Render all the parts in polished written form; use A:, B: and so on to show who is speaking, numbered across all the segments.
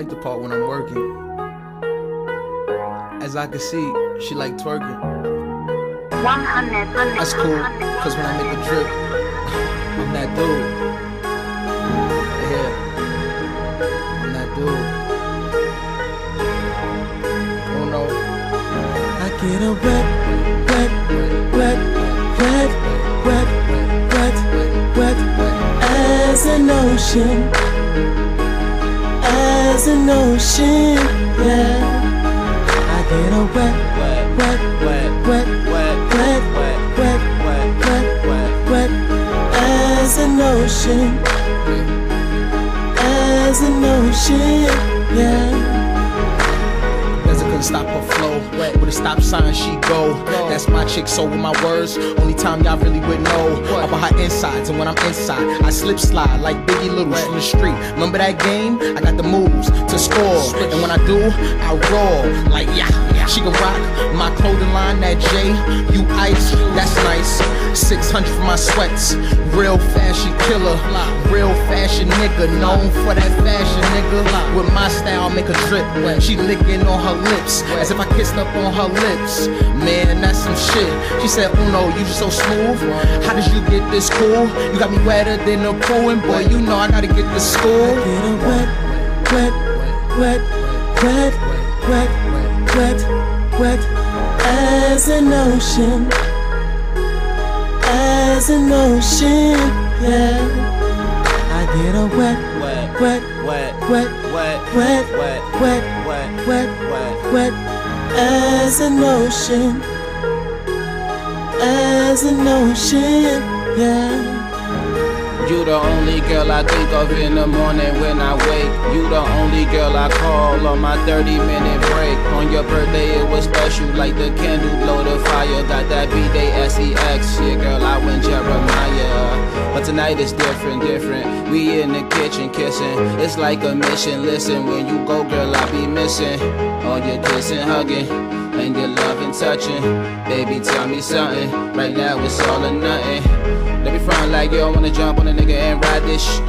A: like the part when I'm working. As I can see, she like twerking. That's cool, cause when I make a drip, I'm that dude. Yeah, I'm that dude. Oh no.
B: I get a wet, wet, wet, wet, wet, wet, wet, as an ocean, yeah. I get a wet, wet, wet, wet, wet, wet, wet, wet, wet, wet, wet, as an ocean, yeah.
A: Couldn't stop her flow. With a stop sign, she go. That's my chick, so with my words, only time y'all really would know about her insides. And when I'm inside, I slip slide like Biggie Littles from the street. Remember that game? I got the moves to score, and when I do, I roar like yeah. She can rock my clothing line, that J, you ice, that's nice. 600 for my sweats, real fashion killer, real fashion nigga, known for that fashion nigga. With my style, make a drip. She licking on her lips, as if I kissed up on her lips. Man, that's some shit. She said, Uno, you just so smooth. How did you get this cool? You got me wetter than a pool, and boy, you know I gotta get to school.
B: I get a wet, wet, wet, wet, wet, wet, wet, as an ocean, yeah. I get a wet, wet, wet, wet, wet, wet, wet, wet, wet, wet, wet, as an ocean, yeah.
C: You the only girl I think of in the morning when I wake. You the only girl I call on my 30-minute break. On your birthday it was special, like the candle blow the fire. Got that B-Day SEX, yeah girl I went Jeremiah. But tonight it's different. We in the kitchen kissing, it's like a mission. Listen, when you go girl I be missing all your kissing, hugging, and your loving, touching. Baby tell me something, right now it's all or nothing. Let me front like you don't wanna jump on a nigga and ride this sh.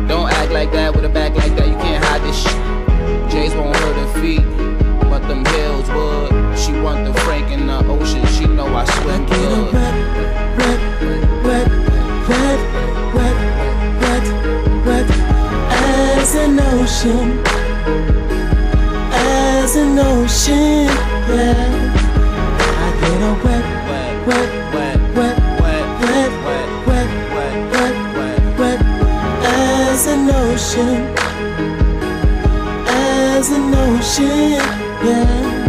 C: Don't act like that with a back like that, you can't hide this sh. J's won't hurt her feet, but them heels would. She want the Frank in the ocean, she know I swim good.
B: Wet, wet, wet, wet, wet, wet, wet, as an ocean, yeah. I get a wet, wet, wet, wet, wet, wet, wet, wet, wet, as an ocean, yeah.